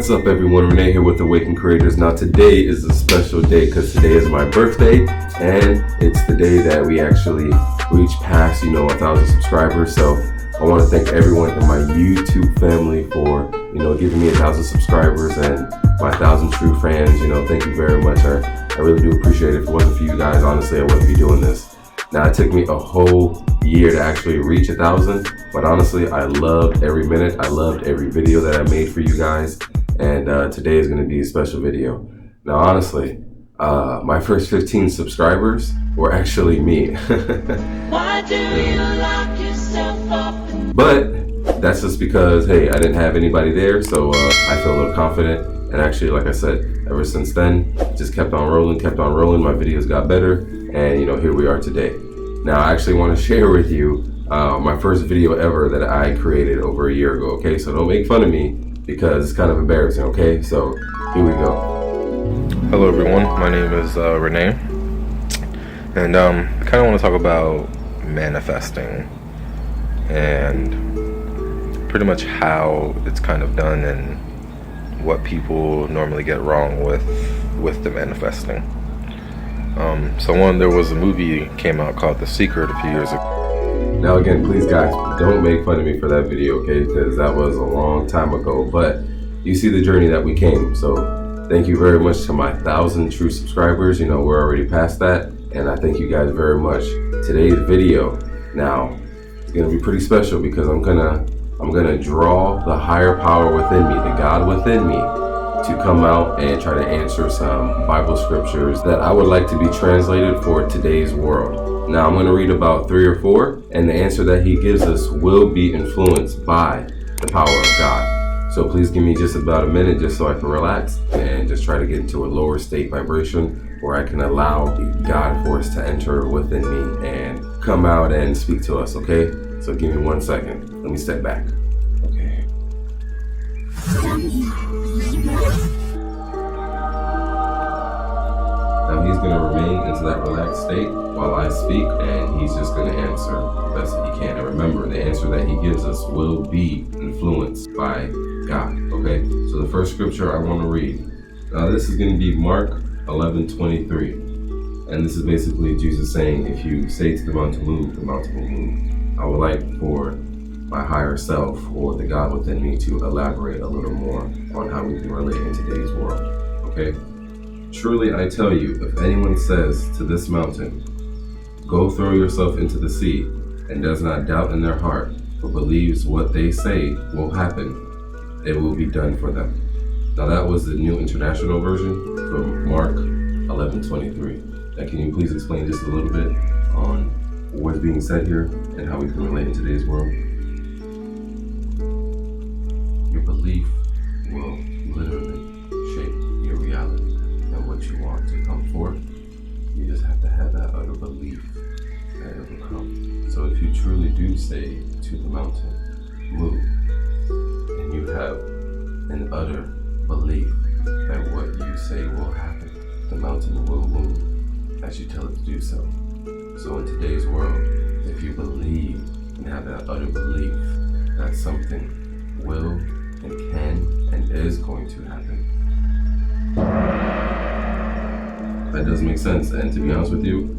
What's up everyone, Renee here with Awaken Creators. Now today is a special day because today is my birthday and it's the day that we actually reach past 1,000 subscribers. So I want to thank everyone in my YouTube family for giving me 1,000 subscribers and my 1,000 true fans. Thank you very much. I really do appreciate it. If it wasn't for you guys, honestly, I wouldn't be doing this. Now it took me a whole year to actually reach 1,000, but honestly I loved every minute. I loved every video that I made for you guys, and today is going to be a special video. Now honestly, my first 15 subscribers were actually me. Why do you lock yourself up? But that's just because, hey, I didn't have anybody there, so I feel a little confident. And actually, like I said, ever since then, just kept on rolling. My videos got better, and here we are today. Now I actually want to share with you my first video ever that I created over a year ago, okay? So don't make fun of me because it's kind of embarrassing, okay? So here we go. Hello everyone, my name is Renee, and I kind of want to talk about manifesting and pretty much how it's kind of done and what people normally get wrong with the manifesting. There was a movie came out called The Secret a few years ago. Now again, please guys, don't make fun of me for that video, okay? Because that was a long time ago, but you see the journey that we came. So thank you very much to my 1,000 true subscribers. We're already past that, and I thank you guys very much. Today's video now is gonna be pretty special because I'm gonna draw the higher power within me, the God within me, to come out and try to answer some Bible scriptures that I would like to be translated for today's world. Now I'm going to read about 3 or 4, and the answer that he gives us will be influenced by the power of God. So please give me just about a minute just so I can relax and just try to get into a lower state vibration where I can allow the God force to enter within me and come out and speak to us, okay? So give me 1 second. Let me step back. Okay. Now he's going to remain into that relaxed state while I speak, and he's just going to answer the best that he can. And remember, the answer that he gives us will be influenced by God, okay? So the first scripture I want to read. Now this is going to be Mark 11:23. And this is basically Jesus saying, if you say to the mountain move, the mountain will move. I would like for my higher self or the God within me to elaborate a little more on how we can relate in today's world, okay? Truly I tell you, if anyone says to this mountain, go throw yourself into the sea, and does not doubt in their heart, but believes what they say will happen, it will be done for them. Now that was the New International Version from Mark 11:23. Now can you please explain just a little bit on what's being said here and how we can relate in today's world? Your belief will literally shape your reality and what you want to come forth. You just have to have that utter belief that it will come. So if you truly do say to the mountain, move, and you have an utter belief that what you say will happen, the mountain will move as you tell it to do so. So in today's world, if you believe and have that utter belief that something will and can and is going to happen, that does make sense. And to be honest with you,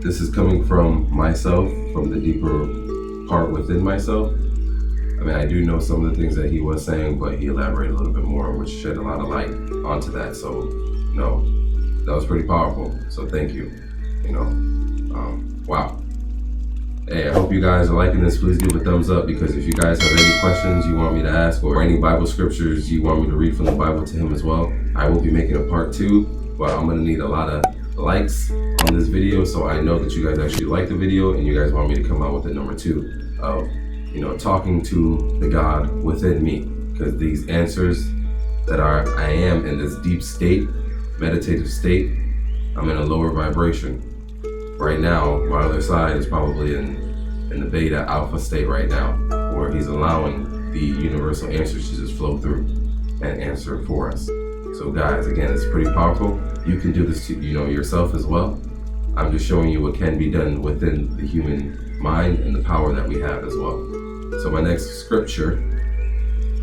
this is coming from myself, from the deeper part within myself. I mean, I do know some of the things that he was saying, but he elaborated a little bit more, which shed a lot of light onto that. So, no, that was pretty powerful. So thank you. Wow. Hey, I hope you guys are liking this. Please give a thumbs up, because if you guys have any questions you want me to ask or any Bible scriptures you want me to read from the Bible to him as well, I will be making a part 2, but I'm going to need a lot of likes on this video so I know that you guys actually like the video and you guys want me to come out with a number 2 of talking to the God within me, because these answers that I am in this deep state, meditative state, I'm in a lower vibration. Right now, my other side is probably in the beta alpha state right now, where he's allowing the universal answers to just flow through and answer for us. So guys, again, it's pretty powerful. You can do this to yourself as well. I'm just showing you what can be done within the human mind and the power that we have as well. So my next scripture,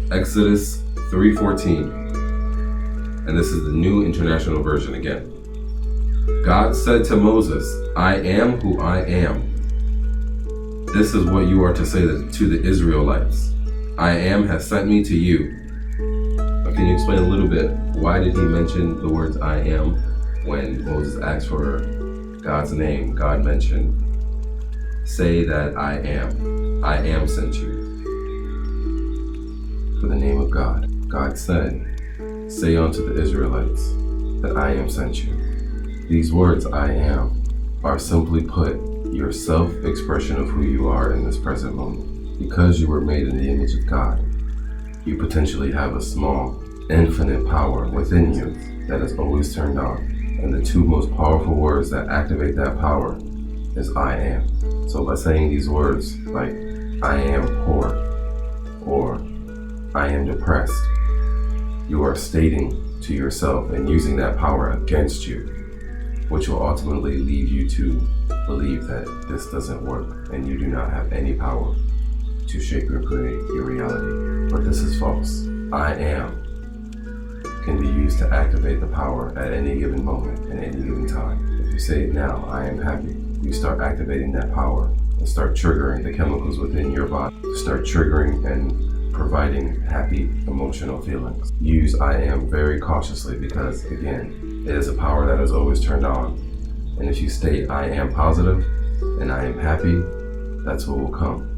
Exodus 3:14, and this is the New International Version again. God said to Moses, I am who I am. This is what you are to say to the Israelites. I am has sent me to you. Now, can you explain a little bit, why did he mention the words I am when Moses asked for God's name? God mentioned, say that I am sent you. For the name of God. God said, say unto the Israelites that I am sent you. These words, I am, are simply put your self-expression of who you are in this present moment. Because you were made in the image of God, you potentially have a small, infinite power within you that is always turned on. And the two most powerful words that activate that power is I am. So by saying these words like I am poor or I am depressed, you are stating to yourself and using that power against you, which will ultimately lead you to believe that this doesn't work and you do not have any power to shape or create your reality. But this is false. I am can be used to activate the power at any given moment, at any given time. If you say it now, I am happy, you start activating that power and start triggering the chemicals within your body, start triggering and providing happy emotional feelings. Use I am very cautiously because, again, it is a power that is always turned on. And if you state I am positive and I am happy, that's what will come.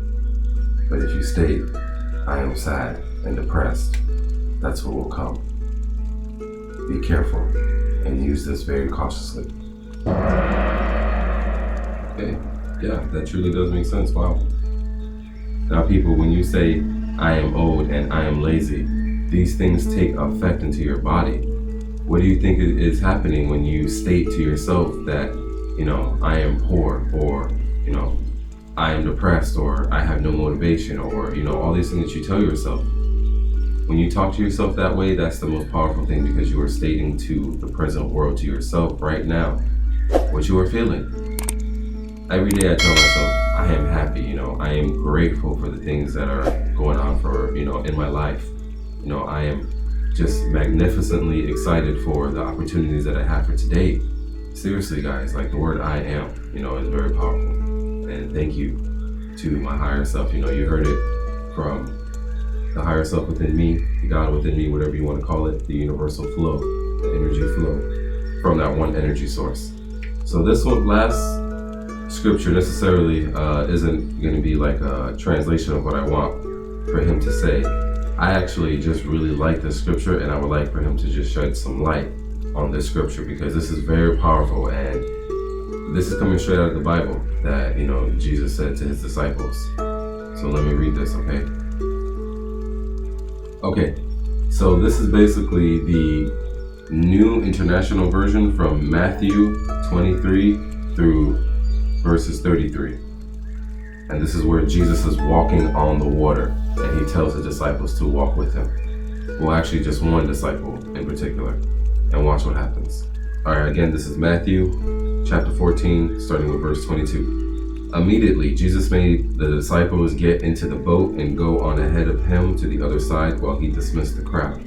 But if you state I am sad and depressed, that's what will come. Be careful and use this very cautiously. Okay, yeah, that truly does make sense. Wow. Now people, when you say I am old and I am lazy, these things take effect into your body. What do you think is happening when you state to yourself that, I am poor, or, I am depressed, or I have no motivation, or, all these things that you tell yourself? When you talk to yourself that way, that's the most powerful thing, because you are stating to the present world, to yourself right now, what you are feeling. Every day I tell myself, I am happy, I am grateful for the things that are going on for, in my life. I am just magnificently excited for the opportunities that I have for today. Seriously, guys, like the word I am, is very powerful. And thank you to my higher self. You heard it from the higher self within me, the God within me, whatever you want to call it, the universal flow, the energy flow from that one energy source. So this one, last scripture necessarily isn't going to be like a translation of what I want for him to say. I actually just really like this scripture, and I would like for him to just shed some light on this scripture, because this is very powerful, and this is coming straight out of the Bible that, Jesus said to his disciples. So let me read this, okay? Okay, so this is basically the New International Version from Matthew 23 through verses 33. And this is where Jesus is walking on the water, and he tells the disciples to walk with him. Well, actually just one disciple in particular, and watch what happens. All right, again, this is Matthew chapter 14, starting with verse 22. Immediately, Jesus made the disciples get into the boat and go on ahead of him to the other side while he dismissed the crowd.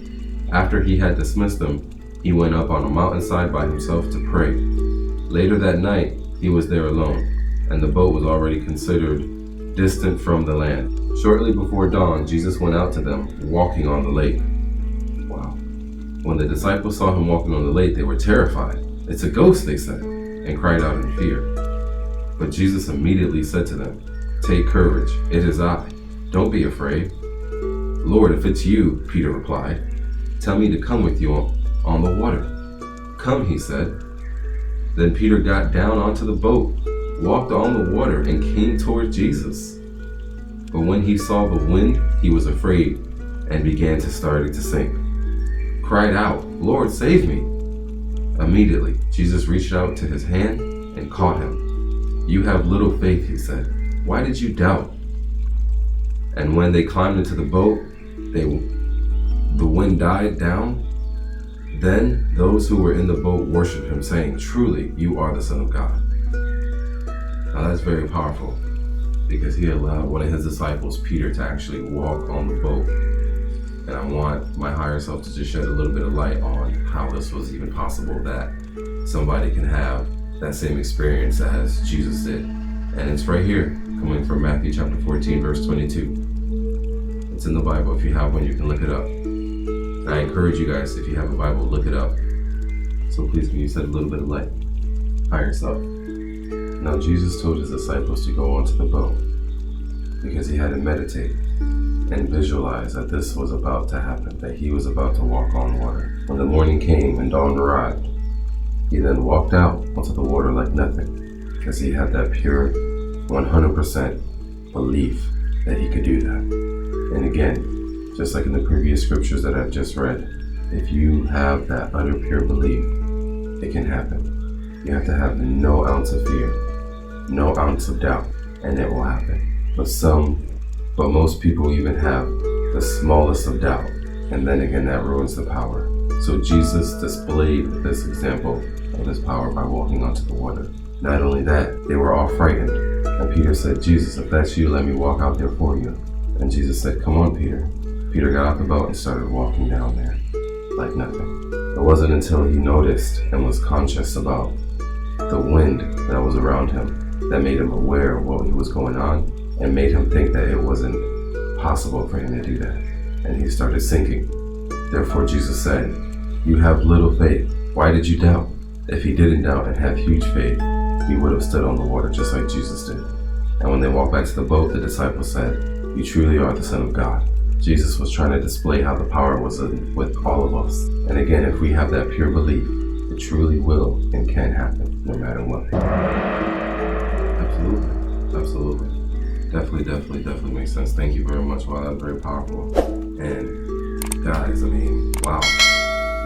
After he had dismissed them, he went up on a mountainside by himself to pray. Later that night, he was there alone, and the boat was already considered distant from the land. Shortly before dawn, Jesus went out to them, walking on the lake. Wow. When the disciples saw him walking on the lake, they were terrified. It's a ghost, they said, and cried out in fear. But Jesus immediately said to them, take courage, it is I. Don't be afraid. Lord, if it's you, Peter replied, tell me to come with you on the water. Come, he said. Then Peter got down onto the boat, walked on the water, and came toward Jesus. But when he saw the wind, he was afraid and began to start to sink. Cried out, Lord, save me. Immediately, Jesus reached out to his hand and caught him. You have little faith, he said. Why did you doubt? And when they climbed into the boat, the wind died down. Then those who were in the boat worshiped him, saying, truly, you are the Son of God. Now that's very powerful, because he allowed one of his disciples, Peter, to actually walk on the boat. And I want my higher self to just shed a little bit of light on how this was even possible that somebody can have that same experience as Jesus did. And it's right here, coming from Matthew chapter 14, verse 22. It's in the Bible. If you have one, you can look it up. And I encourage you guys, if you have a Bible, look it up. So please, can you shed a little bit of light? Higher self. Now Jesus told his disciples to go onto the boat because he had to meditate and visualize that this was about to happen, that he was about to walk on water. When the morning came and dawn arrived, he then walked out onto the water like nothing, because he had that pure 100% belief that he could do that. And again, just like in the previous scriptures that I've just read, if you have that utter pure belief, it can happen. You have to have no ounce of fear, no ounce of doubt, and it will happen. But most people even have the smallest of doubt, and then again that ruins the power. So Jesus displayed this example of his power by walking onto the water. Not only that, they were all frightened. And Peter said, Jesus, if that's you, let me walk out there for you. And Jesus said, come on, Peter. Peter got out the boat and started walking down there like nothing. It wasn't until he noticed and was conscious about the wind that was around him that made him aware of what was going on and made him think that it wasn't possible for him to do that. And he started sinking. Therefore, Jesus said, you have little faith. Why did you doubt? If he didn't doubt and have huge faith, he would have stood on the water just like Jesus did. And when they walked back to the boat, the disciples said, you truly are the Son of God. Jesus was trying to display how the power was with all of us. And again, if we have that pure belief, it truly will and can happen no matter what. Absolutely. Definitely makes sense. Thank you very much. Wow, that was very powerful. And guys, I mean, wow.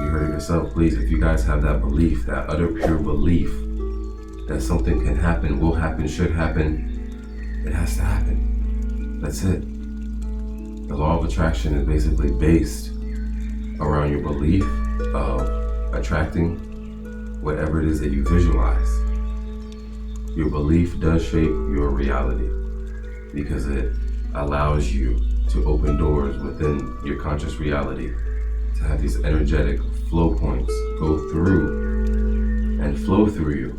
You heard it yourself. Please, if you guys have that belief, that utter pure belief that something can happen, will happen, should happen, it has to happen. That's it. The law of attraction is basically based around your belief of attracting whatever it is that you visualize. Your belief does shape your reality because it allows you to open doors within your conscious reality to have these energetic flow points go through and flow through you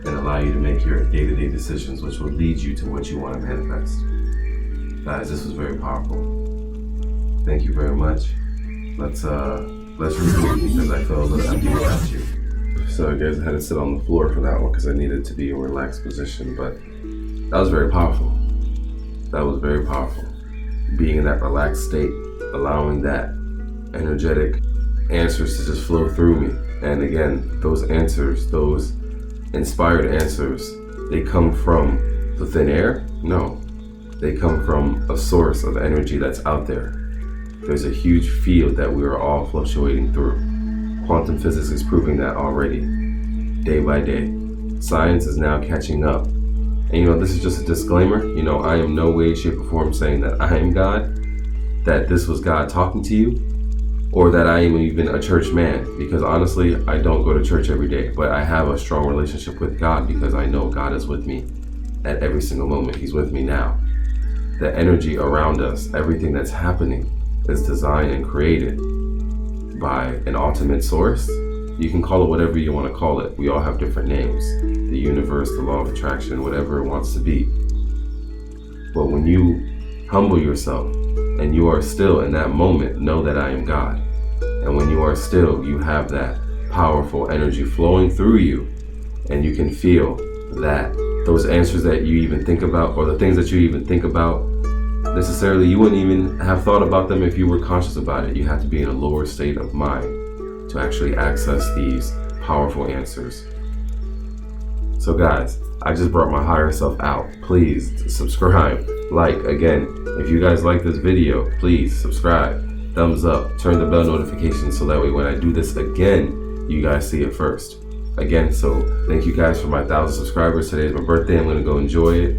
and allow you to make your day-to-day decisions, which will lead you to what you want to manifest. Guys, this was very powerful. Thank you very much. Let's reboot because I feel a little empty without you. So I guess I had to sit on the floor for that one because I needed to be in a relaxed position, but that was very powerful. That was very powerful. Being in that relaxed state, allowing that energetic answers to just flow through me. And again, those answers, those inspired answers, they come from the thin air? No. They come from a source of energy that's out there. There's a huge field that we are all fluctuating through. Quantum physics is proving that already, day by day. Science is now catching up. And this is just a disclaimer. I am no way, shape, or form saying that I am God, that this was God talking to you, or that I am even a church man, because honestly, I don't go to church every day, but I have a strong relationship with God because I know God is with me at every single moment. He's with me now. The energy around us, everything that's happening, is designed and created by an ultimate source. You can call it whatever you want to call it. We all have different names. The universe, the law of attraction, whatever it wants to be. But when you humble yourself and you are still in that moment, know that I am God. And when you are still, you have that powerful energy flowing through you, and you can feel that those answers that you even think about, or the things that you even think about, necessarily you wouldn't even have thought about them if you were conscious about it. You have to be in a lower state of mind to actually access these powerful answers. So guys, I just brought my higher self out. Please subscribe, like. Again, if you guys like this video, please subscribe, thumbs up, turn the bell notification so that way when I do this again, you guys see it first. Again, so thank you guys for my 1,000 subscribers. Today is my birthday. I'm gonna go enjoy it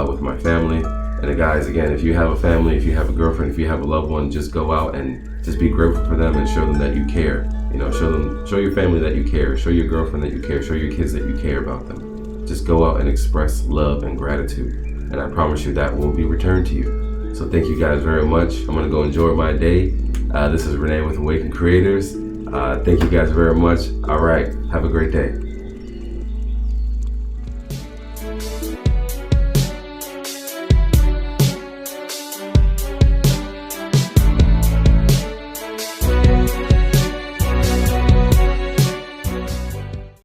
with my family. And guys, again, if you have a family, if you have a girlfriend, if you have a loved one, just go out and just be grateful for them and show them that you care. Show your family that you care. Show your girlfriend that you care. Show your kids that you care about them. Just go out and express love and gratitude. And I promise you that will be returned to you. So thank you guys very much. I'm gonna go enjoy my day. This is Renee with Awaken Creators. Thank you guys very much. All right, have a great day.